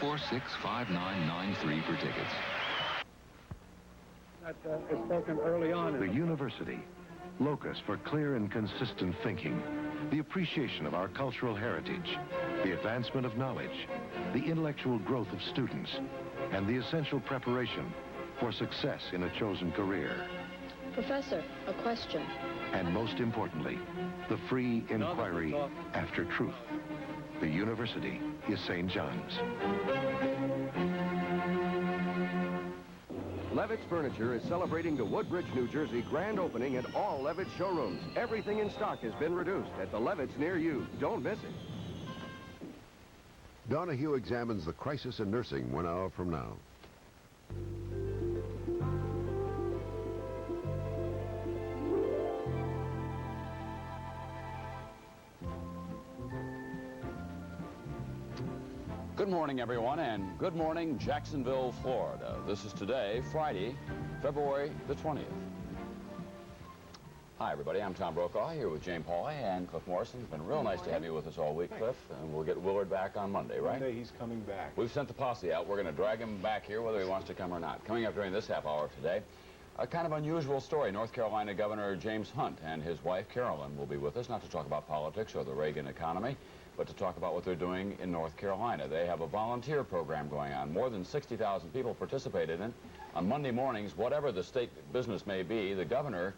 246-5993 for tickets. That is spoken early on. The university, locus for clear and consistent thinking, the appreciation of our cultural heritage, the advancement of knowledge, the intellectual growth of students, and the essential preparation for success in a chosen career. Professor, a question. And most importantly, the free inquiry after truth. The university is St. John's. Levitt's Furniture is celebrating the Woodbridge, New Jersey grand opening at all Levitt's showrooms. Everything in stock has been reduced at the Levitt's near you. Don't miss it. Donahue examines the crisis in nursing 1 hour from now. Good morning, everyone, and good morning, Jacksonville, Florida. This is today, Friday, February the 20th. Hi, everybody. I'm Tom Brokaw here with Jane Pauley and Cliff Morrison. It's been real nice to have you with us all week, Cliff, and we'll get Willard back on Monday, right? Monday, he's coming back. We've sent the posse out. We're going to drag him back here whether he wants to come or not. Coming up during this half hour today, a kind of unusual story. North Carolina Governor James Hunt and his wife, Carolyn, will be with us, not to talk about politics or the Reagan economy, but to talk about what they're doing in North Carolina. They have a volunteer program going on. More than 60,000 people participated in. On Monday mornings, whatever the state business may be, the governor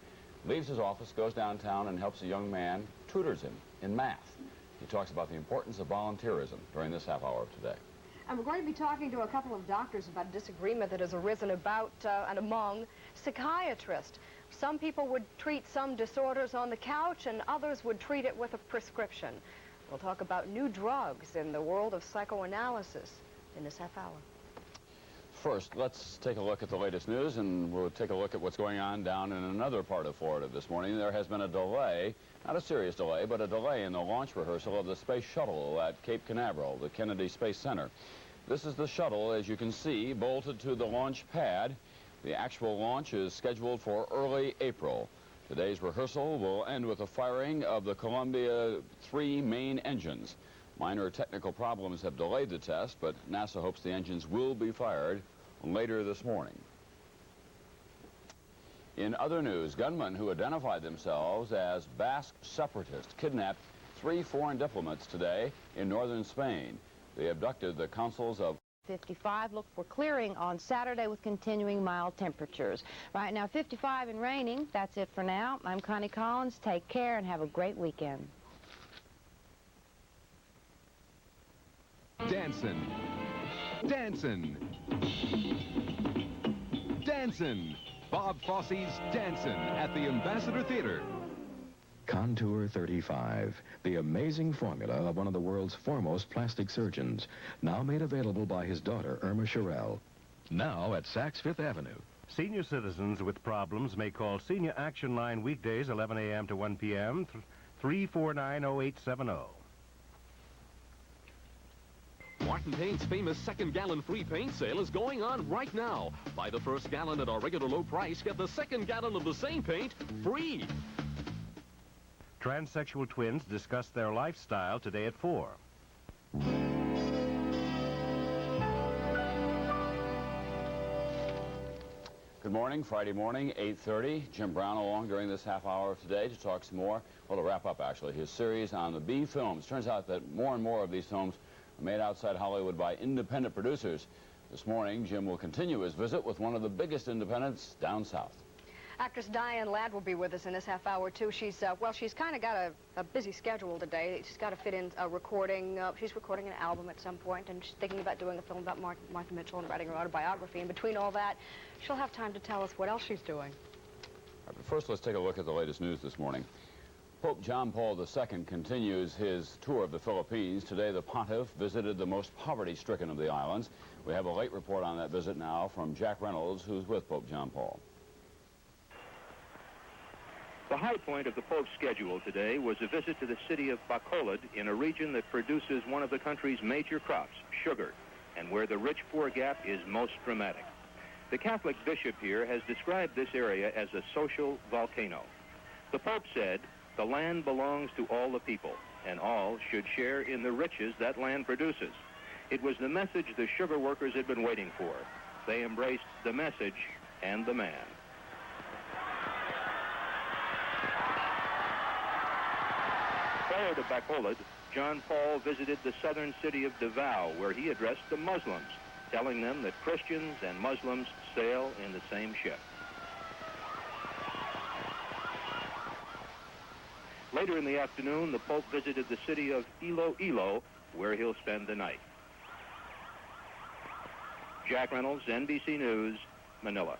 leaves his office, goes downtown, and helps a young man, tutors him in math. He talks about the importance of volunteerism during this half hour of today. And we're going to be talking to a couple of doctors about a disagreement that has arisen about and among psychiatrists. Some people would treat some disorders on the couch, and others would treat it with a prescription. We'll talk about new drugs in the world of psychoanalysis in this half hour. First, let's take a look at the latest news, and we'll take a look at what's going on down in another part of Florida this morning. There has been a delay, not a serious delay, but a delay in the launch rehearsal of the Space Shuttle at Cape Canaveral, the Kennedy Space Center. This is the shuttle, as you can see, bolted to the launch pad. The actual launch is scheduled for early April. Today's rehearsal will end with the firing of the Columbia 3 main engines. Minor technical problems have delayed the test, but NASA hopes the engines will be fired later this morning. In other news, gunmen who identified themselves as Basque separatists kidnapped 3 foreign diplomats today in northern Spain. They abducted the consuls of 55. Look for clearing on Saturday with continuing mild temperatures. Right now, 55 and raining. That's it for now. I'm Connie Collins. Take care and have a great weekend. Dancin'. Dancin'. Dancin'. Bob Fosse's Dancin' at the Ambassador Theater. Contour 35, the amazing formula of one of the world's foremost plastic surgeons, now made available by his daughter, Irma Sherrill. Now at Saks Fifth Avenue. Senior citizens with problems may call Senior Action Line weekdays 11 a.m. to 1 p.m. 349-0870. Martin Paint's famous second gallon free paint sale is going on right now. Buy the first gallon at our regular low price, get the second gallon of the same paint free. Transsexual twins discuss their lifestyle today at 4. Good morning, Friday morning, 8:30. Jim Brown along during this half hour of today to talk some more, well, to wrap up, actually, his series on the B films. Turns out that more and more of these films are made outside Hollywood by independent producers. This morning, Jim will continue his visit with one of the biggest independents down south. Actress Diane Ladd will be with us in this half hour, too. She's, well, she's kind of got a busy schedule today. She's got to fit in a recording. She's recording an album at some point, and she's thinking about doing a film about Martha Mitchell and writing her autobiography. And between all that, she'll have time to tell us what else she's doing. All right, but first, let's take a look at the latest news this morning. Pope John Paul II continues his tour of the Philippines. Today, the pontiff visited the most poverty-stricken of the islands. We have a late report on that visit now from Jack Reynolds, who's with Pope John Paul. The high point of the Pope's schedule today was a visit to the city of Bacolod in a region that produces one of the country's major crops, sugar, and where the rich-poor gap is most dramatic. The Catholic bishop here has described this area as a social volcano. The Pope said, "The land belongs to all the people, and all should share in the riches that land produces." It was the message the sugar workers had been waiting for. They embraced the message and the man. Prior to Bacolod, John Paul visited the southern city of Davao, where he addressed the Muslims, telling them that Christians and Muslims sail in the same ship. Later in the afternoon, the Pope visited the city of Iloilo, where he'll spend the night. Jack Reynolds, NBC News, Manila.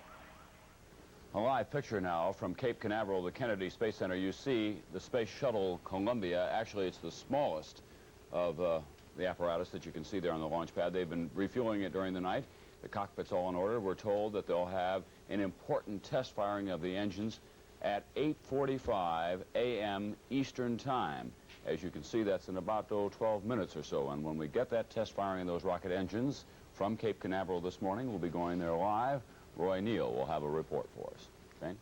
A live picture now from Cape Canaveral, the Kennedy Space Center. You see the Space Shuttle Columbia. Actually, it's the smallest of the apparatus that you can see there on the launch pad. They've been refueling it during the night. The cockpit's all in order. We're told that they'll have an important test firing of the engines at 8:45 a.m. Eastern Time. As you can see, that's in about 12 minutes or so. And when we get that test firing of those rocket engines from Cape Canaveral this morning, we'll be going there live. Roy Neal will have a report for us. Jane?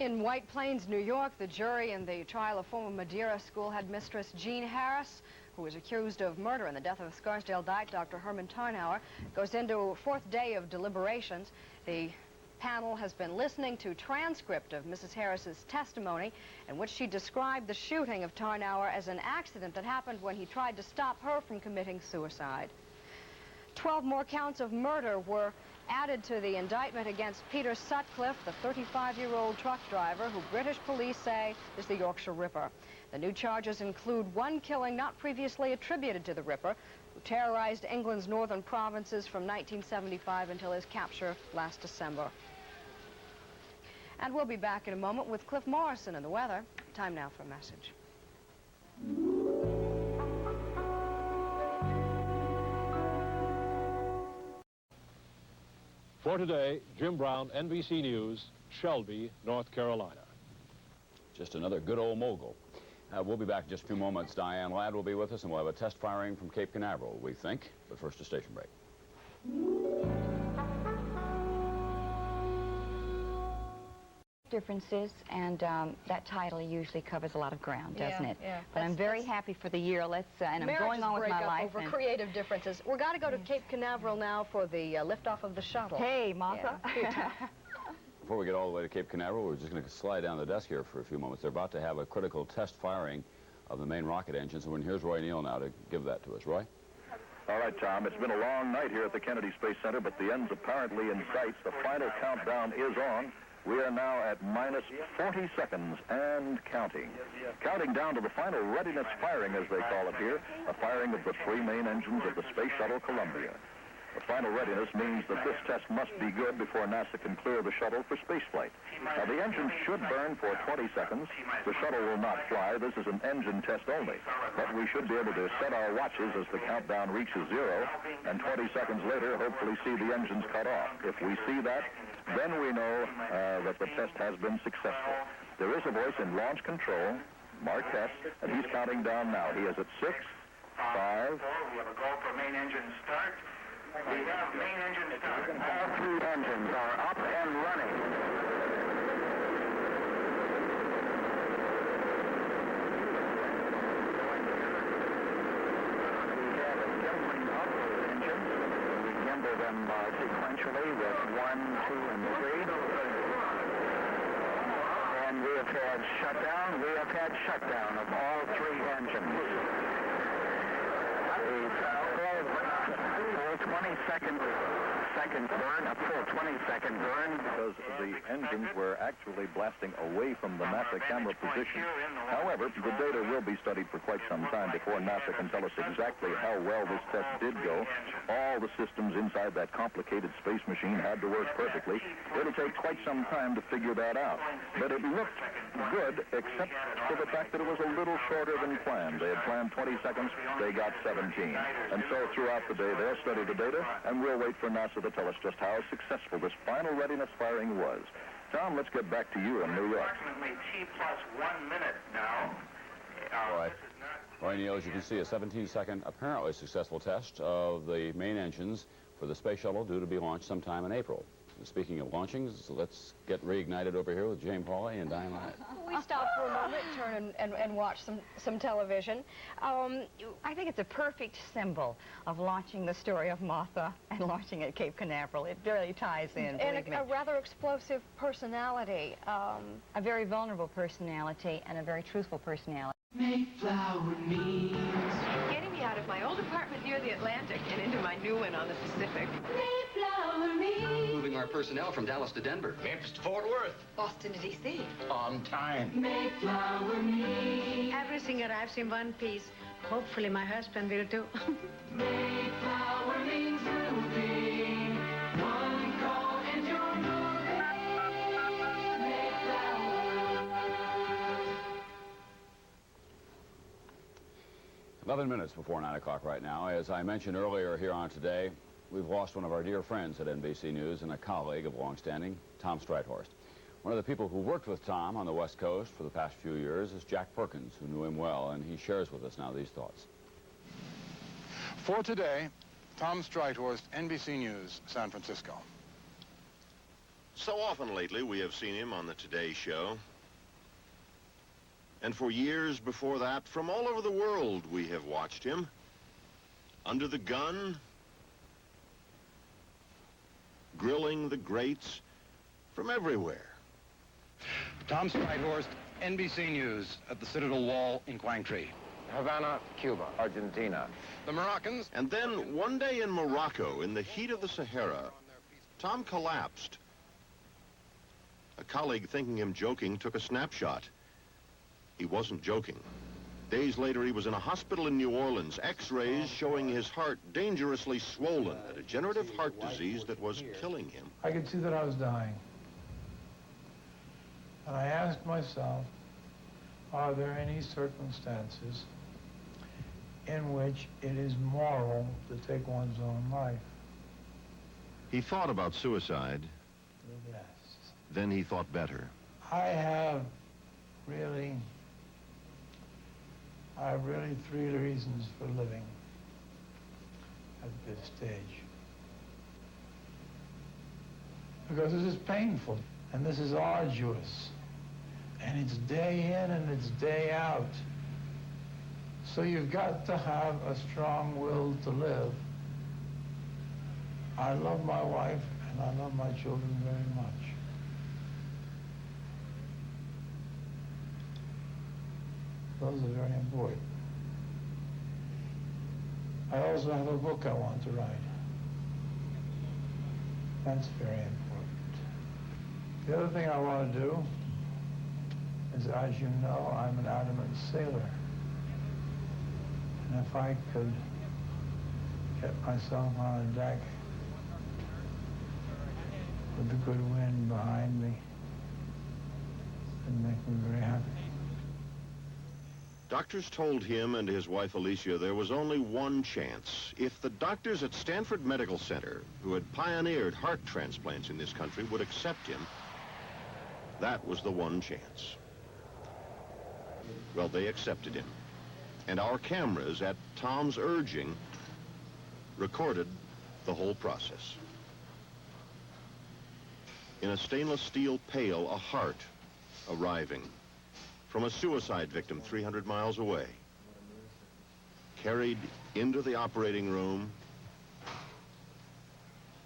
In White Plains, New York, the jury in the trial of former Madeira school headmistress Jean Harris, who was accused of murder in the death of Scarsdale Dyke Dr. Herman Tarnauer, goes into fourth day of deliberations. The panel has been listening to transcript of Mrs. Harris's testimony in which she described the shooting of Tarnauer as an accident that happened when he tried to stop her from committing suicide. 12 more counts of murder were added to the indictment against Peter Sutcliffe, the 35-year-old truck driver who British police say is the Yorkshire Ripper. The new charges include one killing not previously attributed to the Ripper, who terrorized England's northern provinces from 1975 until his capture last December. And we'll be back in a moment with Cliff Morrison and the weather. Time now for a message. For today, Jim Brown, NBC News, Shelby, North Carolina. Just another good old mogul. We'll be back in just a few moments. Diane Ladd will be with us, and we'll have a test firing from Cape Canaveral, we think. But first, a station break. Differences, and that title usually covers a lot of ground, doesn't it? Yeah. But I'm very happy for the year. And I'm going on with my life. Over creative differences. We're got to go to Cape Canaveral now for the liftoff of the shuttle. Hey, Martha. Yeah. Before we get all the way to Cape Canaveral, we're just going to slide down the desk here for a few moments. They're about to have a critical test firing of the main rocket engines, and here's Roy Neal now to give that to us. Roy? All right, Tom, it's been a long night here at the Kennedy Space Center, but the end's apparently in sight. The final countdown is on. We are now at minus 40 seconds and counting. Counting down to the final readiness firing, as they call it here, a firing of the three main engines of the Space Shuttle Columbia. The final readiness means that this test must be good before NASA can clear the shuttle for spaceflight. Now, the engines should burn for 20 seconds. The shuttle will not fly. This is an engine test only. But we should be able to set our watches as the countdown reaches 0, and 20 seconds later, hopefully see the engines cut off. If we see that, then we know that the test has been successful. There is a voice in launch control, Mark Hess, and he's counting down now. He is at 6, 5. We have a go for main engine start. We have main engine start. All three engines are up and running. We have a gimbling of those engines. We gimbal them sequentially with 1, 2, and 3. And we have had shutdown. We have had shutdown of all three engines. A full 20-second burn, a full 20-second burn. Because the engines were actually blasting away from the NASA camera position. However, the data will be studied for quite some time before NASA can tell us exactly how well this test did go. All the systems inside that complicated space machine had to work perfectly. It'll take quite some time to figure that out. But it looked good, except for the fact that it was a little shorter than planned. They had planned 20 seconds, they got 17. And so throughout the day, they'll study the data, and we'll wait for NASA to tell us just how successful this final readiness firing was. Tom, let's get back to you in New York. Approximately T plus 1 minute now. All right. Roy Neal, as you can see, a 17-second apparently successful test of the main engines for the space shuttle due to be launched sometime in April. Speaking of launchings, let's get reignited over here with Jane Pauley and Diane Lynette. We stop for a moment, turn and watch some television. I think it's a perfect symbol of launching the story of Martha and launching at Cape Canaveral. It really ties in, And a rather explosive personality. A very vulnerable personality and a very truthful personality. Mayflower means getting me out of my old apartment near the Atlantic and into my new one on the Pacific. Mayflower means moving our personnel from Dallas to Denver. Memphis to Fort Worth. Boston to D.C. On time. Mayflower means everything arrives in one piece. Hopefully my husband will too. Mayflower means moving. One call and you're moving. Mayflower. 11 minutes before 9 o'clock right now. As I mentioned earlier here on Today, we've lost one of our dear friends at NBC News and a colleague of long standing, Tom Streithorst. One of the people who worked with Tom on the West Coast for the past few years is Jack Perkins, who knew him well, and he shares with us now these thoughts. For Today, Tom Streithorst, NBC News, San Francisco. So often lately we have seen him on the Today Show. And for years before that, from all over the world, we have watched him. Under the gun, grilling the greats, from everywhere. Tom Streithorst, NBC News, at the Citadel Wall in Quangtri. Havana, Cuba, Argentina. The Moroccans. And then one day in Morocco, in the heat of the Sahara, Tom collapsed. A colleague, thinking him joking, took a snapshot. He wasn't joking. Days later, he was in a hospital in New Orleans, x-rays showing his heart dangerously swollen, a degenerative heart disease that was killing him. I could see that I was dying. And I asked myself, are there any circumstances in which it is moral to take one's own life? He thought about suicide. Yes. Then he thought better. I have really three reasons for living at this stage. Because this is painful, and this is arduous, and it's day in and it's day out. So you've got to have a strong will to live. I love my wife, and I love my children very much. Those are very important. I also have a book I want to write. That's very important. The other thing I want to do is, as you know, I'm an adamant sailor. And if I could get myself on a deck with the good wind behind me, it'd make me very happy. Doctors told him and his wife Alicia there was only one chance. If the doctors at Stanford Medical Center, who had pioneered heart transplants in this country, would accept him, that was the one chance. Well, they accepted him. And our cameras, at Tom's urging, recorded the whole process. In a stainless steel pail, a heart arriving from a suicide victim 300 miles away, carried into the operating room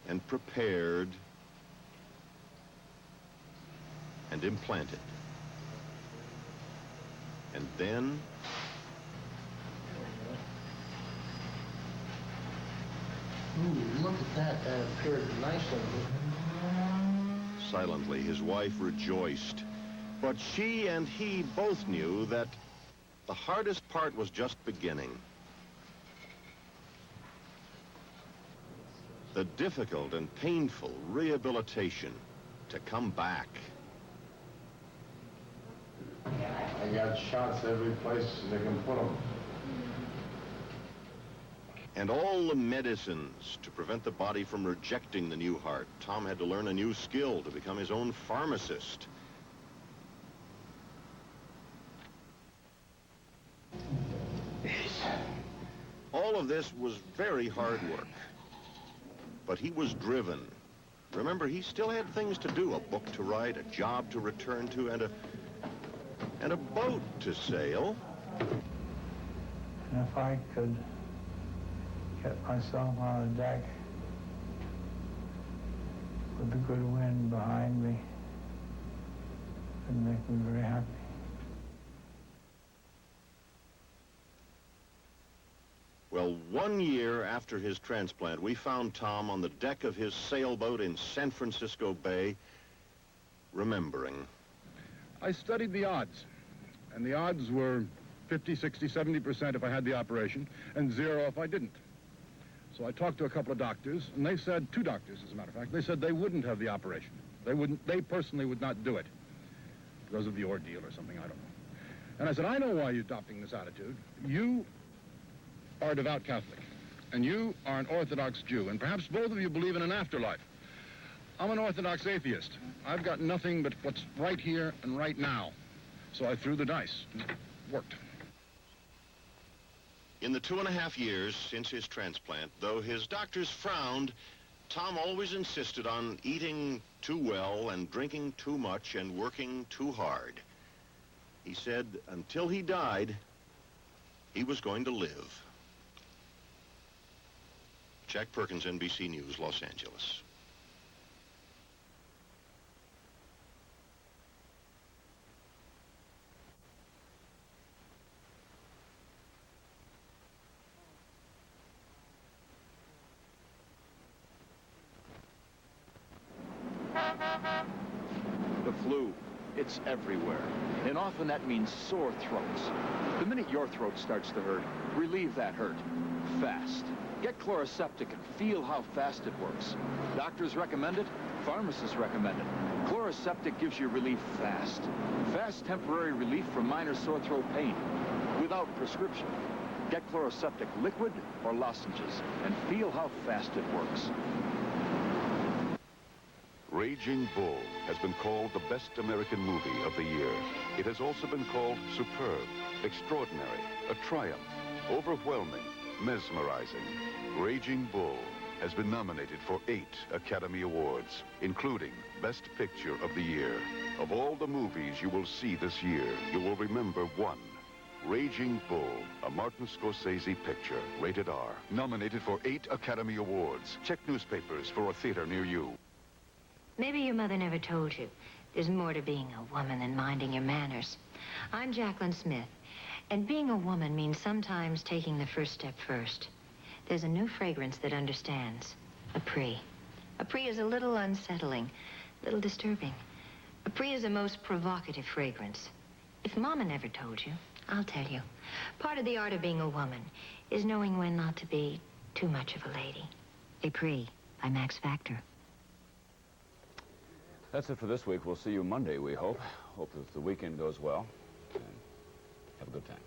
and prepared and implanted. And then Ooh, look at that. That appeared nicely. silently his wife rejoiced. But she and he both knew that the hardest part was just beginning. The difficult and painful rehabilitation to come back. I got shots every place they can put them. And all the medicines to prevent the body from rejecting the new heart. Tom had to learn a new skill to become his own pharmacist. All of this was very hard work. But he was driven. Remember, he still had things to do, a book to write, a job to return to, and a boat to sail. And if I could get myself on the deck with the good wind behind me, it would make me very happy. Well, 1 year after his transplant, we found Tom on the deck of his sailboat in San Francisco Bay, remembering. I studied the odds, and the odds were 50, 60, 70% if I had the operation, and 0 if I didn't. So I talked to a couple of doctors, and they said, 2 doctors, as a matter of fact, they said they wouldn't have the operation. They personally would not do it because of the ordeal or something, I don't know. And I said, I know why you're adopting this attitude. You are a devout Catholic, and you are an Orthodox Jew, and perhaps both of you believe in an afterlife. I'm an Orthodox atheist. I've got nothing but what's right here and right now. So I threw the dice. It worked. In the 2.5 years since his transplant, though his doctors frowned, Tom always insisted on eating too well and drinking too much and working too hard. He said until he died, he was going to live. Jack Perkins, NBC News, Los Angeles. The flu, it's everywhere. And often that means sore throats. The minute your throat starts to hurt, relieve that hurt fast. Get Chloroseptic and feel how fast it works. Doctors recommend it, pharmacists recommend it. Chloroseptic gives you relief fast. Fast temporary relief from minor sore throat pain without prescription. Get Chloroseptic liquid or lozenges and feel how fast it works. Raging Bull has been called the best American movie of the year. It has also been called superb, extraordinary, a triumph, overwhelming, mesmerizing. Raging Bull has been nominated for 8 Academy Awards, including Best Picture of the Year. Of all the movies you will see this year, you will remember one. Raging Bull, a Martin Scorsese picture, rated R. Nominated for 8 Academy Awards. Check newspapers for a theater near you. Maybe your mother never told you. There's more to being a woman than minding your manners. I'm Jacqueline Smith, and being a woman means sometimes taking the first step first. There's a new fragrance that understands. Apres. Apres is a little unsettling, a little disturbing. Apres is a most provocative fragrance. If Mama never told you, I'll tell you. Part of the art of being a woman is knowing when not to be too much of a lady. Apres by Max Factor. That's it for this week. We'll see you Monday, we hope. Hope that the weekend goes well. And have a good time.